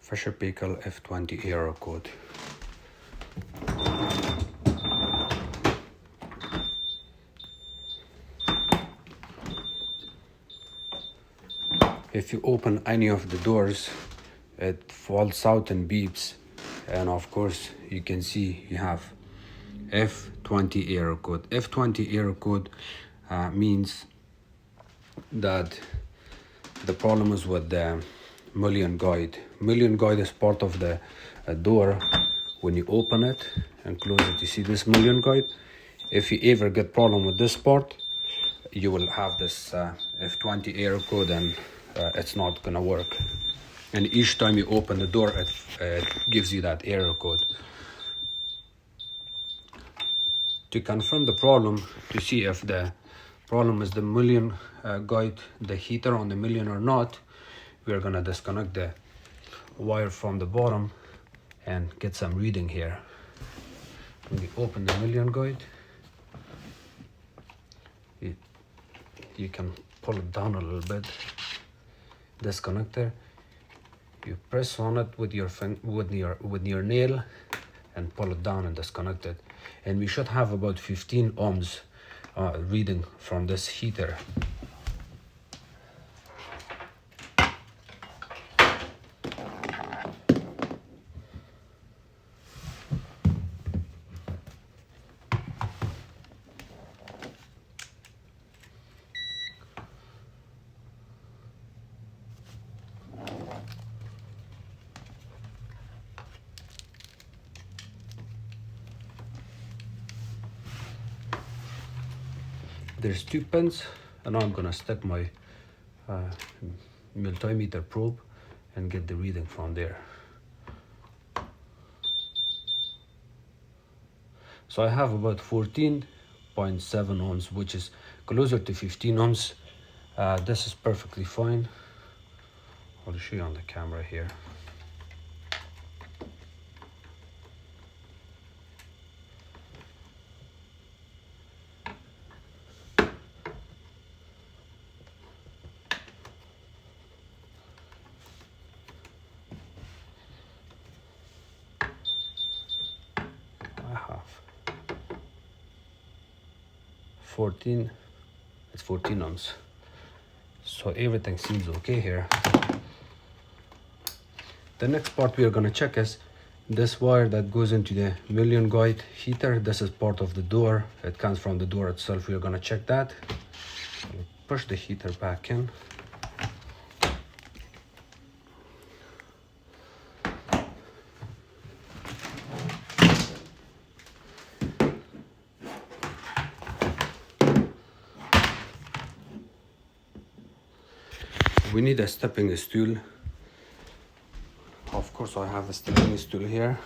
Fisher Paykel F20 error code. If you open any of the doors, it falls out and beeps, and of course you can see you have F20 error code. F20 error code means that the problem is with the mullion guide. Mullion guide is part of the door. When you open it and close it, you see this mullion guide. If you ever get problem with this part, you will have this F20 error code, and it's not gonna work. And each time you open the door, it gives you that error code. To confirm the problem, to see if the problem is the mullion guide, the heater on the mullion or not, we are gonna disconnect the wire from the bottom and get some reading here. When you open the mullion guide, you can pull it down a little bit. Disconnector, you press on it with your nail and pull it down and disconnect it. And we should have about 15 ohms reading from this heater. There's 2 pins, and now I'm gonna stick my multimeter probe and get the reading from there. So I have about 14.7 ohms, which is closer to 15 ohms. This is perfectly fine. I'll show you on the camera here. It's 14 ohms, so everything seems okay here. The next part we are going to check is this wire that goes into the mullion guide heater. This is part of the door, it comes from the door itself. We are going to check that. Push the heater back in. We need a stepping stool. Of course, I have a stepping stool here.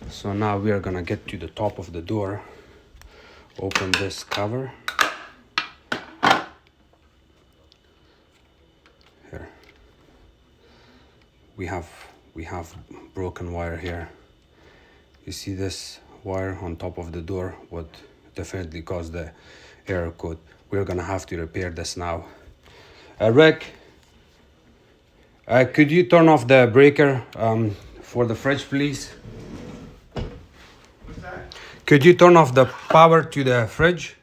So now we are gonna get to the top of the door. Open this cover. Here. We have broken wire here. You see this wire on top of the door, what definitely caused the error code. We're gonna have to repair this now. Rick, could you turn off the breaker for the fridge, please? What's that? Could you turn off the power to the fridge?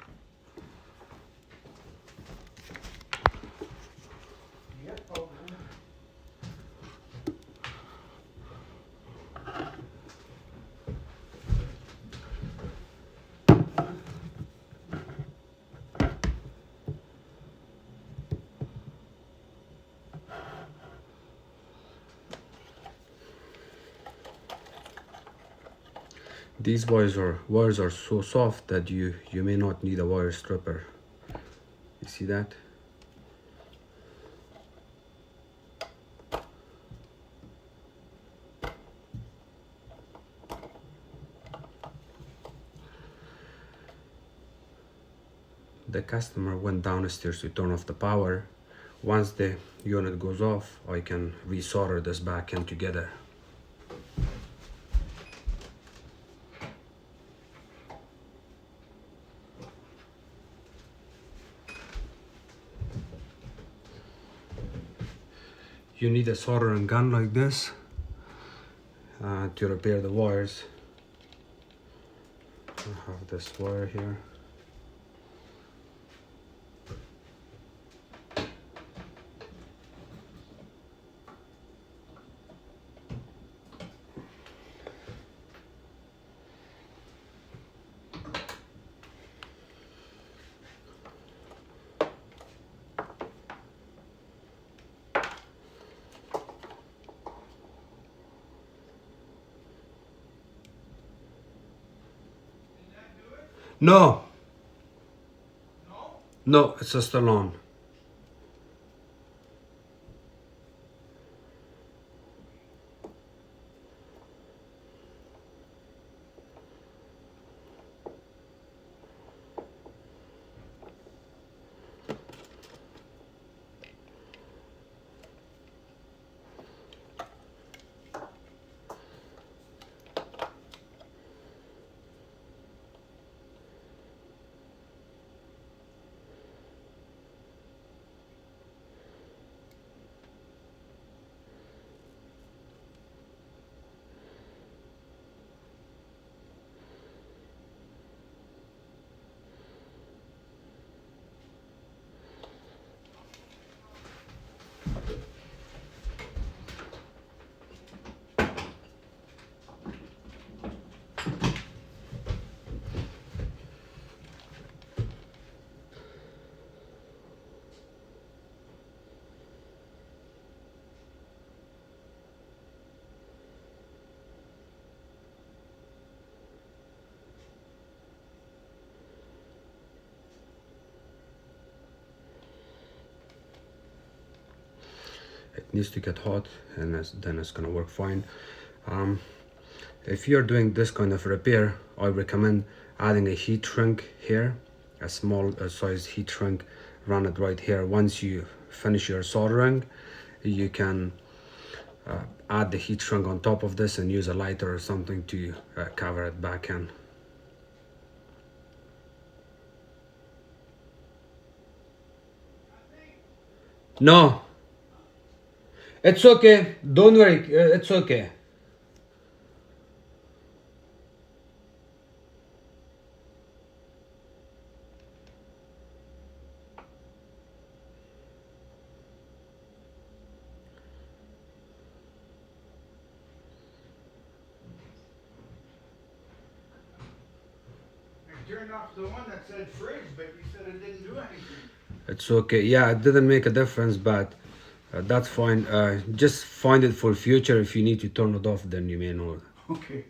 These wires are so soft that you may not need a wire stripper. You see that? The customer went downstairs to turn off the power. Once the unit goes off, I can resolder this back in together. you need a soldering gun like this to repair the wires. I have this wire here. No. No, it's just alone. It needs to get hot, and then it's gonna work fine. If you're doing this kind of repair, I recommend adding a heat shrink here, a small size heat shrink. Run it right here. Once you finish your soldering, you can add the heat shrink on top of this and use a lighter or something to cover it back in. No, it's okay. Don't worry. It's okay. I turned off the one that said fridge, but you said it didn't do anything. It's okay. Yeah, it didn't make a difference, but that's fine. Just find it for future. If you need to turn it off, then you may know. Okay.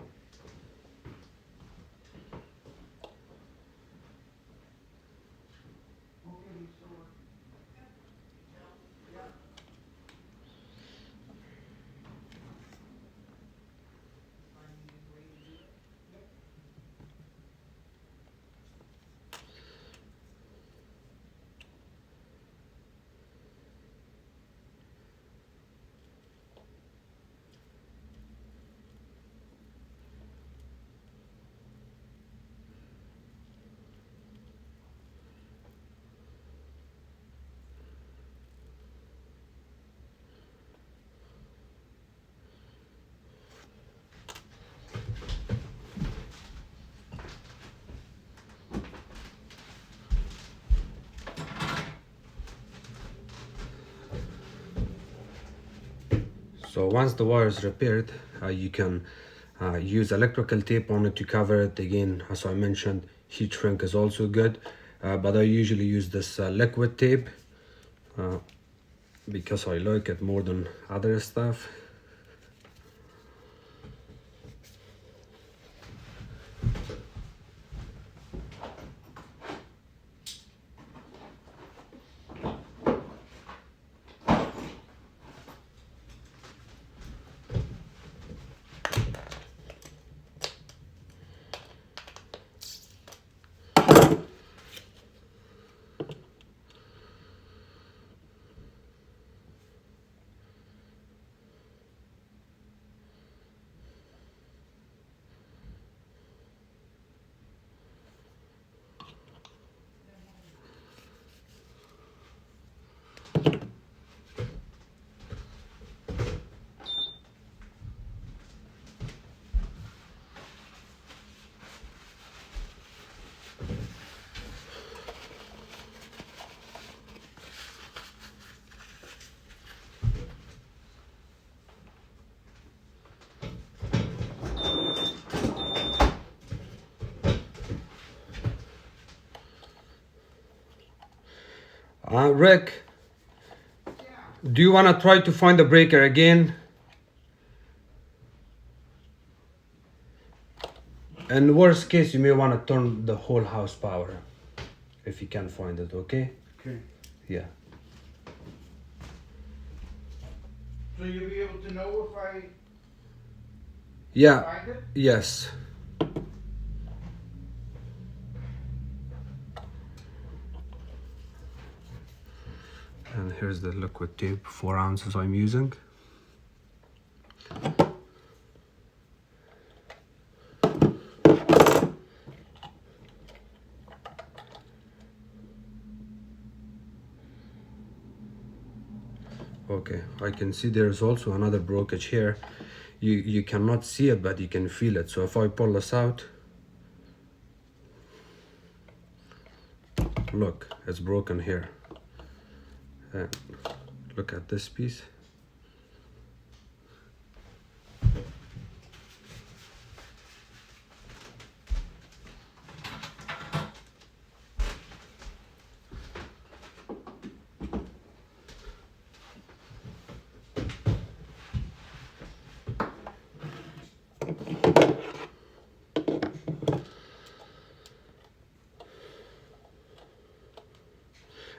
So once the wire is repaired, you can use electrical tape on it to cover it. Again, as I mentioned, heat shrink is also good, but I usually use this liquid tape because I like it more than other stuff. Rick, Yeah. do you want to try to find the breaker again? And worst case, you may want to turn the whole house power if you can find it, okay? Okay. Yeah. So you'll be able to know if I Yeah, find it? yes. And here's the liquid tape, 4 ounces I'm using. Okay, I can see there's also another breakage here. You cannot see it, but you can feel it. So if I pull this out, look, it's broken here. Look at this piece.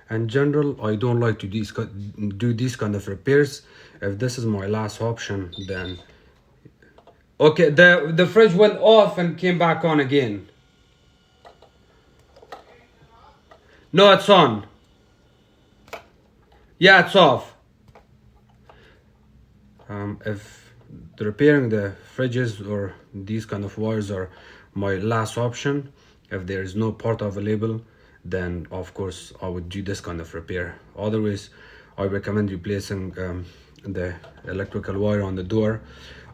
In general, I don't like to do these kind of repairs. If this is my last option, then okay. The fridge went off and came back on again. No, it's on. Yeah, it's off. If repairing the fridges or these kind of wires are my last option, if there is no part available, then of course I would do this kind of repair. Otherwise, I recommend replacing the electrical wire on the door.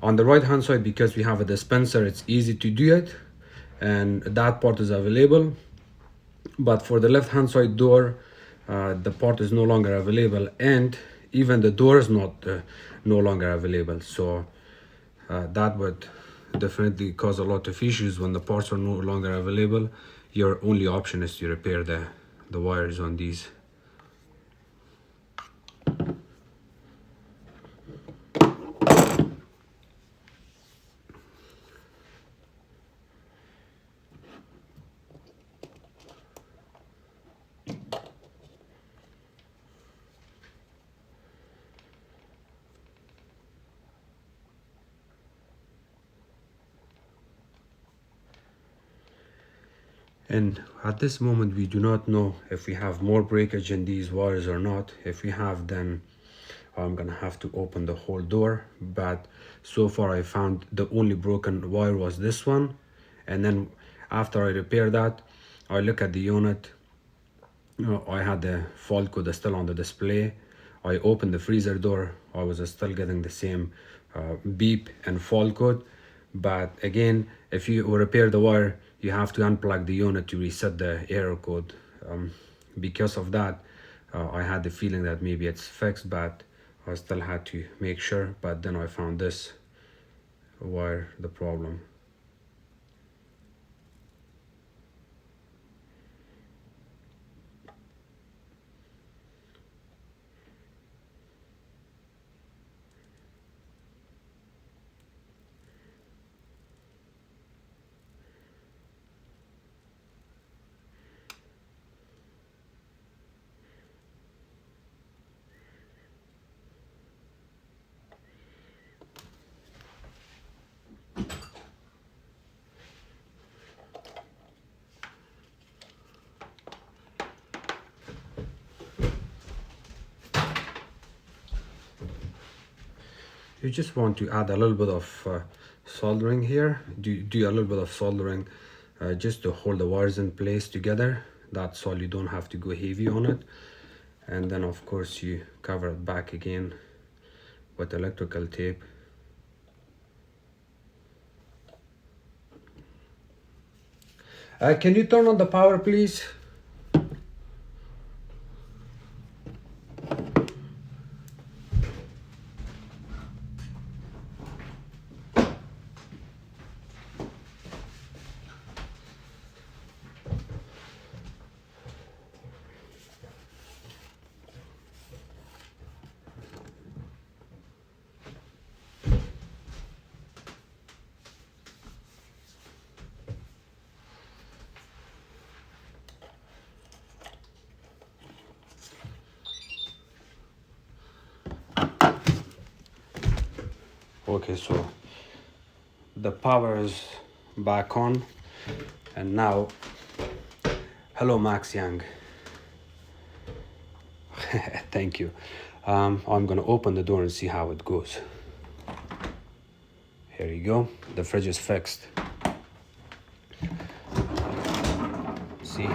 On the right hand side, because we have a dispenser, it's easy to do it, and that part is available. But for the left hand side door, the part is no longer available, and even the door is no longer available. So that would definitely cause a lot of issues. When the parts are no longer available, your only option is to repair the wires on these. And at this moment, we do not know if we have more breakage in these wires or not. If we have, then I'm gonna have to open the whole door. But so far I found the only broken wire was this one. And then after I repair that, I look at the unit. I had the fault code still on the display. I opened the freezer door. I was still getting the same beep and fault code. But again, if you repair the wire, you have to unplug the unit to reset the error code. Because of that, I had the feeling that maybe it's fixed, but I still had to make sure. But then I found this wire the problem. You just want to add a little bit of soldering here. Do a little bit of soldering just to hold the wires in place together. That's all. You don't have to go heavy on it. And then of course you cover it back again with electrical tape. Can you turn on the power, please? Okay, so the power is back on, and now, hello Max Young. Thank you. I'm gonna open the door and see how it goes. Here you go, the fridge is fixed. See,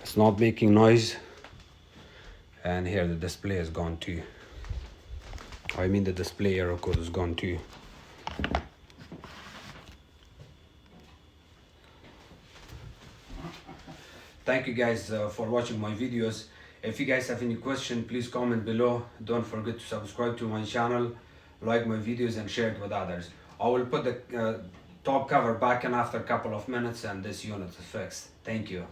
it's not making noise, and here the display is gone too. I mean the display error code is gone too. Thank you guys for watching my videos. If you guys have any question, please comment below. Don't forget to subscribe to my channel, like my videos and share it with others. I will put the top cover back in after a couple of minutes and this unit is fixed. Thank you.